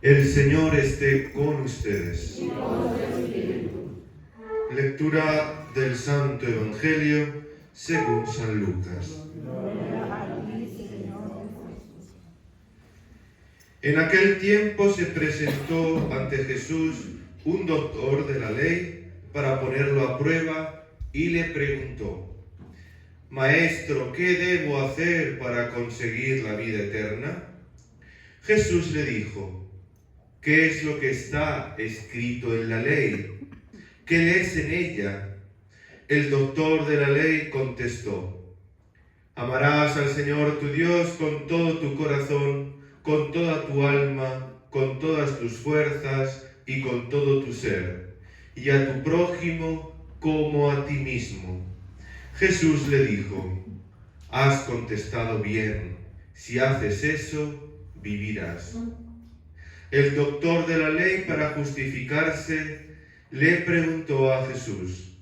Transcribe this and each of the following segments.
El Señor esté con ustedes. Lectura del Santo Evangelio según San Lucas. En aquel tiempo se presentó ante Jesús un doctor de la ley para ponerlo a prueba y le preguntó: Maestro, ¿qué debo hacer para conseguir la vida eterna? Jesús le dijo: ¿Qué es lo que está escrito en la ley? ¿Qué lees en ella? El doctor de la ley contestó: Amarás al Señor tu Dios con todo tu corazón, con toda tu alma, con todas tus fuerzas y con todo tu ser, y a tu prójimo como a ti mismo. Jesús le dijo: Has contestado bien, si haces eso, vivirás. El doctor de la ley, para justificarse, le preguntó a Jesús: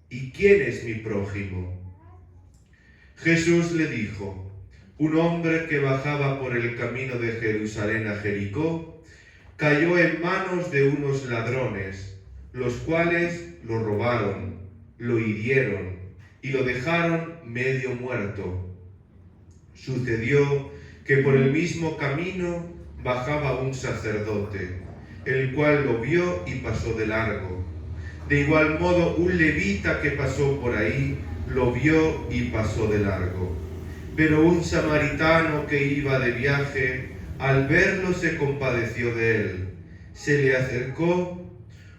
¿Y quién es mi prójimo? Jesús le dijo: un hombre que bajaba por el camino de Jerusalén a Jericó cayó en manos de unos ladrones, los cuales lo robaron, lo hirieron y lo dejaron medio muerto. Sucedió que por el mismo camino bajaba un sacerdote, el cual lo vio y pasó de largo. De igual modo, un levita que pasó por ahí lo vio y pasó de largo. Pero un samaritano que iba de viaje, al verlo se compadeció de él. Se le acercó,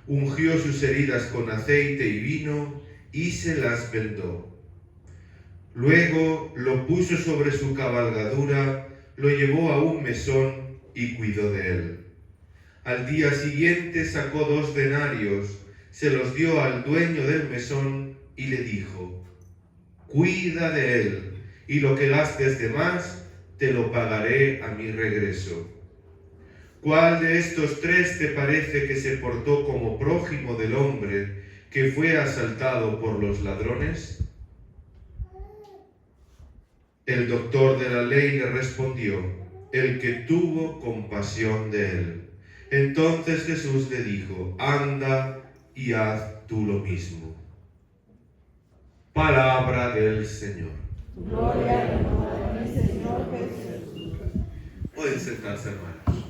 ungió sus heridas con aceite y vino y se las vendó. Luego lo puso sobre su cabalgadura, lo llevó a un mesón y cuidó de él. Al día siguiente sacó 2 denarios, se los dio al dueño del mesón y le dijo: cuida de él, y lo que gastes de más te lo pagaré a mi regreso. ¿Cuál de estos 3 te parece que se portó como prójimo del hombre que fue asaltado por los ladrones? El doctor de la ley le respondió: el que tuvo compasión de él. Entonces Jesús le dijo: anda y haz tú lo mismo. Palabra del Señor. Gloria a ti, Señor Jesús. Pueden sentarse, hermanos.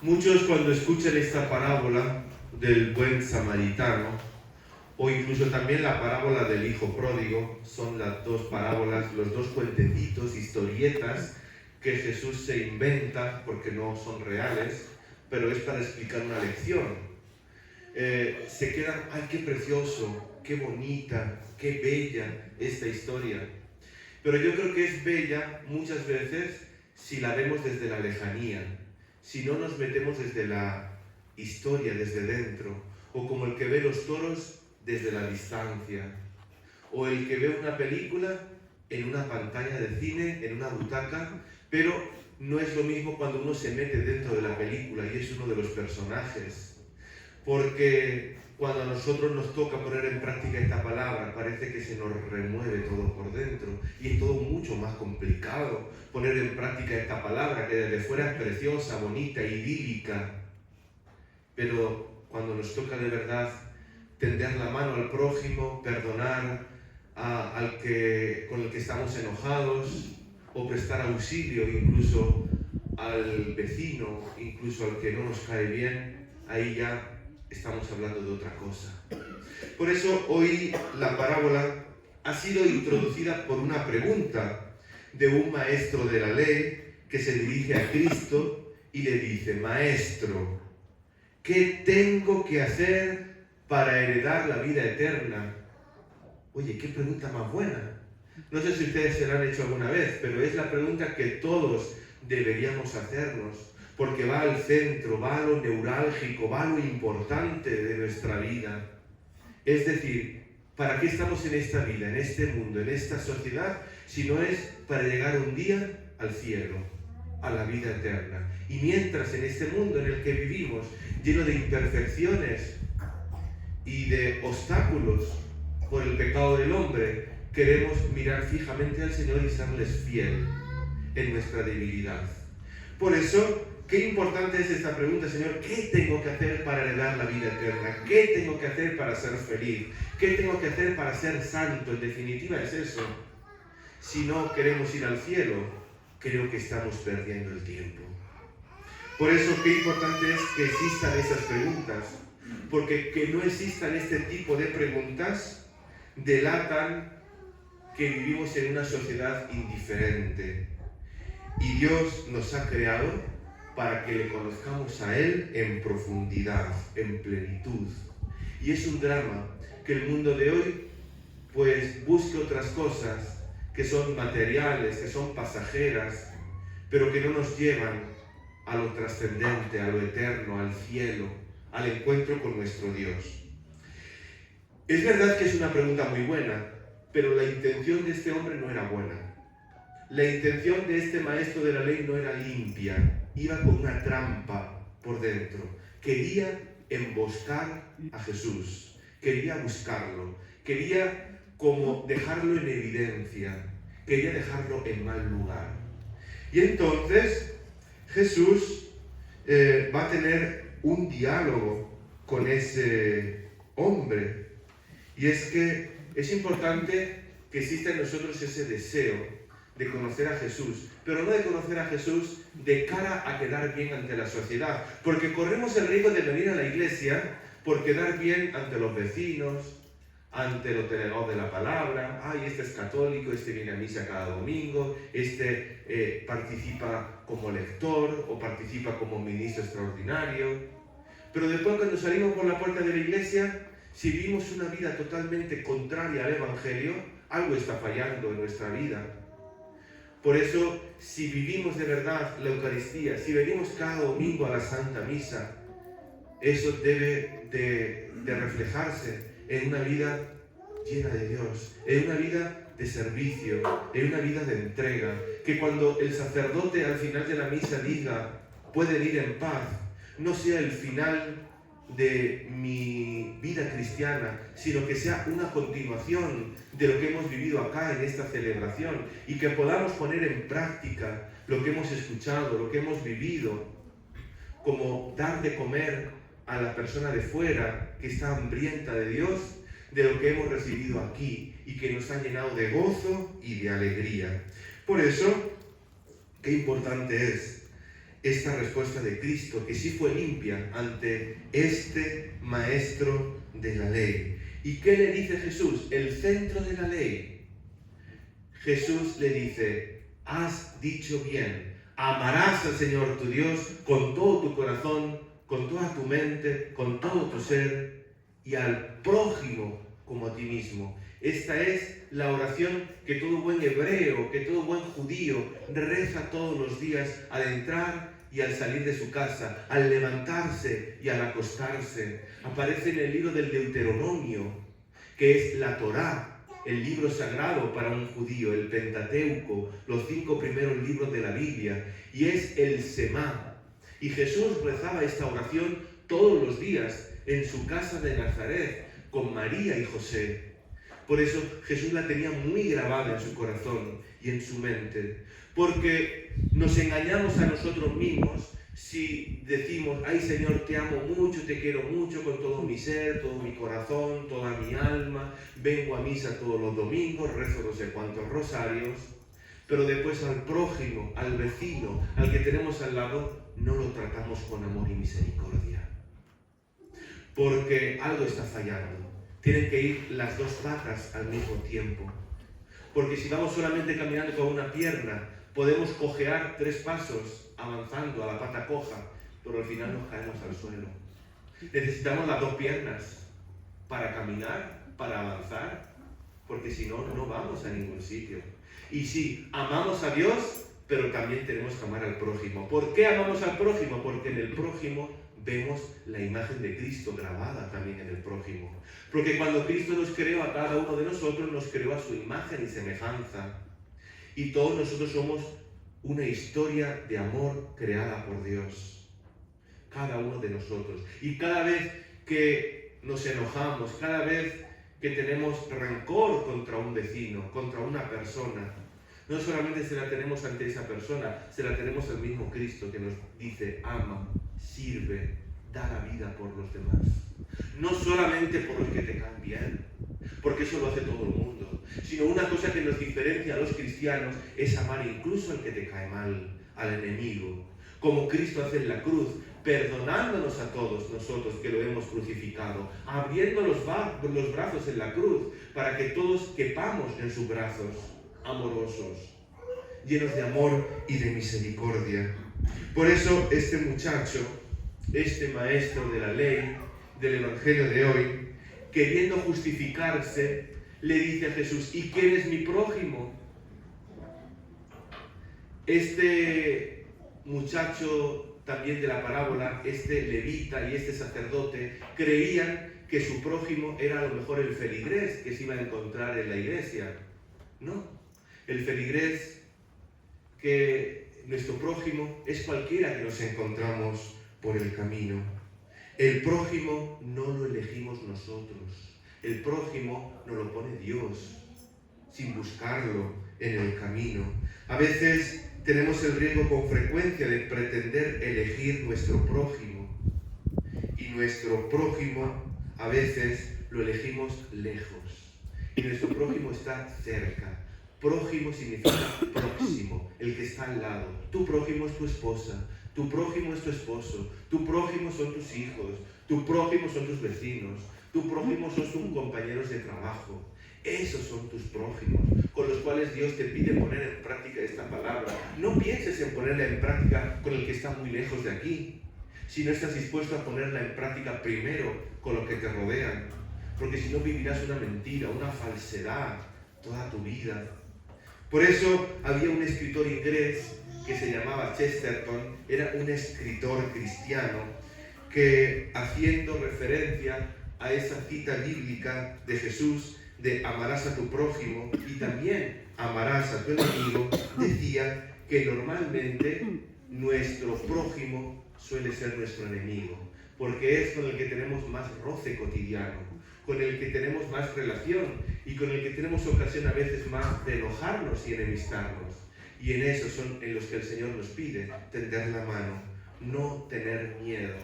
Muchos, cuando escuchan esta parábola del buen samaritano, o incluso también la parábola del hijo pródigo, son las 2 parábolas, los 2 cuentecitos, historietas que Jesús se inventa porque no son reales, pero es para explicar una lección. Se quedan: ¡ay, qué precioso, qué bonita, qué bella esta historia! Pero yo creo que es bella muchas veces si la vemos desde la lejanía, si no nos metemos desde la historia, desde dentro, o como el que ve los toros desde la distancia, o el que ve una película en una pantalla de cine, en una butaca, pero no es lo mismo cuando uno se mete dentro de la película y es uno de los personajes. Porque cuando a nosotros nos toca poner en práctica esta palabra, parece que se nos remueve todo por dentro y es todo mucho más complicado poner en práctica esta palabra, que desde fuera es preciosa, bonita, idílica. Pero cuando nos toca de verdad tender la mano al prójimo, perdonar con el que estamos enojados, o prestar auxilio incluso al vecino, incluso al que no nos cae bien, ahí ya estamos hablando de otra cosa. Por eso hoy la parábola ha sido introducida por una pregunta de un maestro de la ley que se dirige a Cristo y le dice: Maestro, ¿qué tengo que hacer para heredar la vida eterna? Oye, qué pregunta más buena. No sé si ustedes se la han hecho alguna vez, pero es la pregunta que todos deberíamos hacernos, porque va al centro, va a lo neurálgico, va a lo importante de nuestra vida. Es decir, ¿para qué estamos en esta vida, en este mundo, en esta sociedad, si no es para llegar un día al cielo, a la vida eterna? Y mientras en este mundo en el que vivimos, lleno de imperfecciones y de obstáculos por el pecado del hombre, queremos mirar fijamente al Señor y serles fiel. en nuestra debilidad. Por eso, qué importante es esta pregunta, Señor, ¿qué tengo que hacer para heredar la vida eterna? ¿Qué tengo que hacer para ser feliz? ¿Qué tengo que hacer para ser santo? En definitiva es eso. Si no queremos ir al cielo, creo que estamos perdiendo el tiempo. Por eso, qué importante es que existan esas preguntas, porque que no existan este tipo de preguntas delatan que vivimos en una sociedad indiferente. Y Dios nos ha creado para que le conozcamos a Él en profundidad, en plenitud. Y es un drama que el mundo de hoy pues busque otras cosas que son materiales, que son pasajeras, pero que no nos llevan a lo trascendente, a lo eterno, al cielo, al encuentro con nuestro Dios. Es verdad que es una pregunta muy buena, pero la intención de este hombre no era buena. La intención de este maestro de la ley no era limpia, iba con una trampa por dentro. Quería emboscar a Jesús, quería buscarlo, quería como dejarlo en evidencia, quería dejarlo en mal lugar. Y entonces Jesús va a tener un diálogo con ese hombre. Y es que es importante que exista en nosotros ese deseo de conocer a Jesús, pero no de conocer a Jesús de cara a quedar bien ante la sociedad, porque corremos el riesgo de venir a la iglesia por quedar bien ante los vecinos, ante los delegados de la palabra. Ay, este es católico, este viene a misa cada domingo, este participa como lector o participa como ministro extraordinario. Pero después, cuando salimos por la puerta de la iglesia, si vivimos una vida totalmente contraria al Evangelio, algo está fallando en nuestra vida. Por eso, si vivimos de verdad la Eucaristía, si venimos cada domingo a la Santa Misa, eso debe de reflejarse en una vida llena de Dios, en una vida de servicio, en una vida de entrega. Que cuando el sacerdote al final de la misa diga, pueden ir en paz, no sea el final de mi vida cristiana, sino que sea una continuación de lo que hemos vivido acá en esta celebración, y que podamos poner en práctica lo que hemos escuchado, lo que hemos vivido, como dar de comer a la persona de fuera que está hambrienta de Dios, de lo que hemos recibido aquí y que nos ha llenado de gozo y de alegría. Por eso, qué importante es esta respuesta de Cristo, que sí fue limpia ante este maestro de la ley. ¿Y qué le dice Jesús? El centro de la ley. Jesús le dice, has dicho bien, amarás al Señor tu Dios con todo tu corazón, con toda tu mente, con todo tu ser, y al prójimo como a ti mismo. Esta es la oración que todo buen hebreo, que todo buen judío reza todos los días al entrar y al salir de su casa, al levantarse y al acostarse. Aparece en el libro del Deuteronomio, que es la Torá, el libro sagrado para un judío, el Pentateuco, los 5 primeros libros de la Biblia, y es el Semá. Y Jesús rezaba esta oración todos los días en su casa de Nazaret, con María y José. Por eso Jesús la tenía muy grabada en su corazón y en su mente, porque nos engañamos a nosotros mismos si decimos, ay Señor, te amo mucho, te quiero mucho con todo mi ser, todo mi corazón, toda mi alma, vengo a misa todos los domingos, rezo no sé cuántos rosarios, pero después al prójimo, al vecino, al que tenemos al lado, no lo tratamos con amor y misericordia, porque algo está fallando. Tienen que ir las dos patas al mismo tiempo. Porque si vamos solamente caminando con una pierna, podemos cojear 3 pasos avanzando a la pata coja, pero al final nos caemos al suelo. Necesitamos las 2 piernas para caminar, para avanzar, porque si no, no vamos a ningún sitio. Y sí, amamos a Dios, pero también tenemos que amar al prójimo. ¿Por qué amamos al prójimo? Porque en el prójimo vemos la imagen de Cristo grabada también en el prójimo. Porque cuando Cristo nos creó a cada uno de nosotros, nos creó a su imagen y semejanza. Y todos nosotros somos una historia de amor creada por Dios. Cada uno de nosotros. Y cada vez que nos enojamos, cada vez que tenemos rencor contra un vecino, contra una persona, No solamente se la tenemos ante esa persona, se la tenemos al mismo Cristo que nos dice: ama, sirve, da la vida por los demás. No solamente por los que te caen bien, porque eso lo hace todo el mundo, sino una cosa que nos diferencia a los cristianos es amar incluso al que te cae mal, al enemigo, como Cristo hace en la cruz, perdonándonos a todos nosotros que lo hemos crucificado, abriendo los brazos en la cruz para que todos quepamos en sus brazos amorosos, llenos de amor y de misericordia. Por eso este muchacho, este maestro de la ley, del Evangelio de hoy, queriendo justificarse, le dice a Jesús: ¿y quién es mi prójimo? Este muchacho también de la parábola, este levita y este sacerdote, creían que su prójimo era a lo mejor el feligrés que se iba a encontrar en la iglesia. No, el feligrés, que nuestro prójimo es cualquiera que nos encontramos por el camino. El prójimo no lo elegimos nosotros, el prójimo nos lo pone Dios, sin buscarlo en el camino. A veces tenemos el riesgo con frecuencia de pretender elegir nuestro prójimo, y nuestro prójimo a veces lo elegimos lejos, y nuestro prójimo está cerca. Prójimo significa próximo, el que está al lado. Tu prójimo es tu esposa, tu prójimo es tu esposo, tu prójimo son tus hijos, tu prójimo son tus vecinos, tu prójimo son tus compañeros de trabajo. Esos son tus prójimos, con los cuales Dios te pide poner en práctica esta palabra. No pienses en ponerla en práctica con el que está muy lejos de aquí, si no estás dispuesto a ponerla en práctica primero con los que te rodean, porque si no vivirás una mentira, una falsedad toda tu vida. Por eso había un escritor inglés que se llamaba Chesterton, era un escritor cristiano que, haciendo referencia a esa cita bíblica de Jesús de amarás a tu prójimo y también amarás a tu enemigo, decía que normalmente nuestro prójimo suele ser nuestro enemigo, porque es con el que tenemos más roce cotidiano, con el que tenemos más relación y con el que tenemos ocasión a veces más de enojarnos y enemistarnos. Y en esos son en los que el Señor nos pide tender la mano, no tener miedo,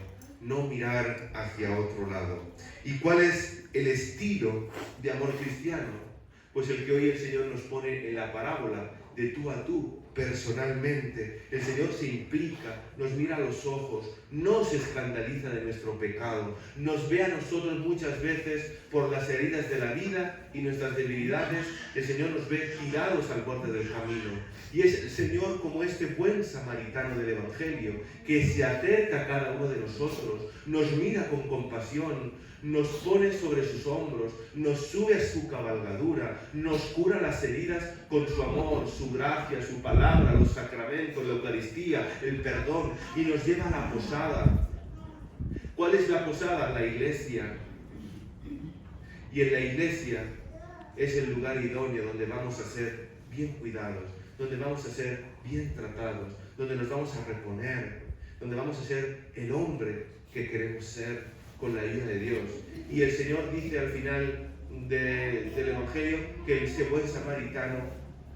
no mirar hacia otro lado. ¿Y cuál es el estilo de amor cristiano? Pues el que hoy el Señor nos pone en la parábola, de tú a tú, personalmente. El Señor se implica, nos mira a los ojos, no se escandaliza de nuestro pecado, nos ve a nosotros muchas veces por las heridas de la vida y nuestras debilidades. El Señor nos ve tirados al borde del camino. Y es el Señor como este buen samaritano del Evangelio, que se acerca a cada uno de nosotros, nos mira con compasión, nos pone sobre sus hombros, nos sube a su cabalgadura, nos cura las heridas con su amor, su gracia, su palabra, los sacramentos, la Eucaristía, el perdón, y nos lleva a la posada. ¿Cuál es la posada? La iglesia. Y en la iglesia es el lugar idóneo donde vamos a ser bien cuidados, donde vamos a ser bien tratados, donde nos vamos a reponer, donde vamos a ser el hombre que queremos ser con la ayuda de Dios. Y el Señor dice al final del Evangelio que ese buen samaritano,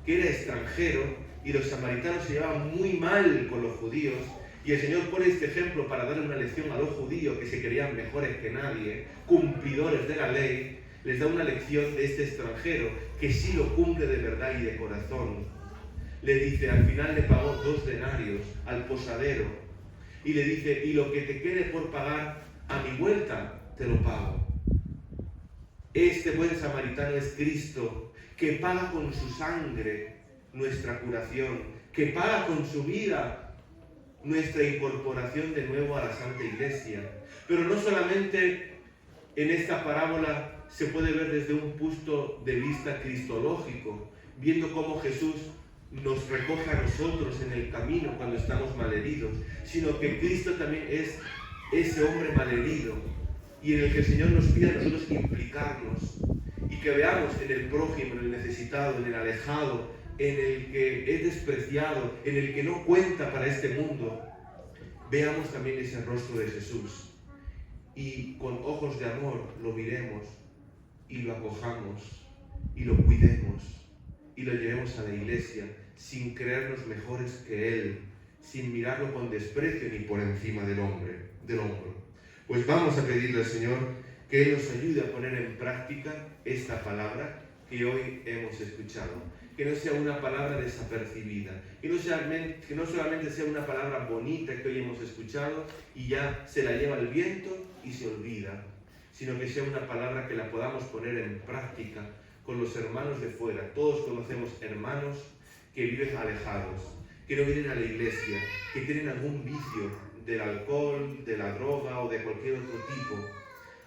que era extranjero, y los samaritanos se llevaban muy mal con los judíos, y el Señor pone este ejemplo para darle una lección a los judíos que se creían mejores que nadie, cumplidores de la ley. Les da una lección de este extranjero que sí lo cumple de verdad y de corazón. Le dice, al final le pagó 2 denarios al posadero, y le dice, y lo que te quede por pagar, a mi vuelta te lo pago. Este buen samaritano es Cristo, que paga con su sangre nuestra curación, que paga con su vida nuestra incorporación de nuevo a la Santa Iglesia. Pero no solamente en esta parábola se puede ver desde un punto de vista cristológico, viendo cómo Jesús nos recoge a nosotros en el camino cuando estamos malheridos, sino que Cristo también es ese hombre malherido, y en el que el Señor nos pide a nosotros implicarnos, y que veamos en el prójimo, en el necesitado, en el alejado, en el que es despreciado, en el que no cuenta para este mundo, veamos también ese rostro de Jesús, y con ojos de amor lo miremos, y lo acojamos, y lo cuidemos, y lo llevemos a la iglesia sin creernos mejores que Él, sin mirarlo con desprecio ni por encima del hombro. Pues vamos a pedirle al Señor que Él nos ayude a poner en práctica esta palabra que hoy hemos escuchado. Que no sea una palabra desapercibida, que no solamente sea una palabra bonita que hoy hemos escuchado y ya se la lleva el viento y se olvida, sino que sea una palabra que la podamos poner en práctica con los hermanos de fuera. Todos conocemos hermanos que viven alejados, que no vienen a la iglesia, que tienen algún vicio del alcohol, de la droga o de cualquier otro tipo.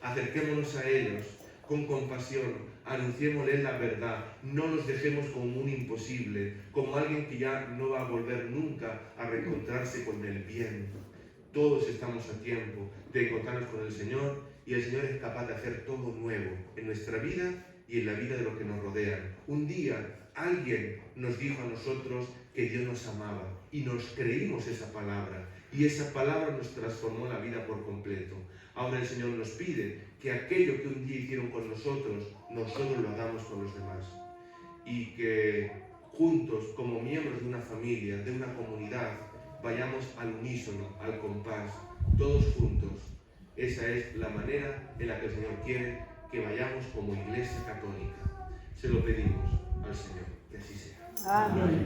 Acerquémonos a ellos con compasión, anunciémosles la verdad, no los dejemos como un imposible, como alguien que ya no va a volver nunca a reencontrarse con el bien. Todos estamos a tiempo de encontrarnos con el Señor y el Señor es capaz de hacer todo nuevo en nuestra vida y en la vida de los que nos rodean. Un día alguien nos dijo a nosotros que Dios nos amaba y nos creímos esa palabra y esa palabra nos transformó la vida por completo. Ahora el Señor nos pide que aquello que un día hicieron con nosotros lo hagamos con los demás y que juntos, como miembros de una familia, de una comunidad, vayamos al unísono, al compás, todos juntos. Esa es la manera en la que el Señor quiere que vayamos como Iglesia Católica. Se lo pedimos al Señor, que así sea. Amén.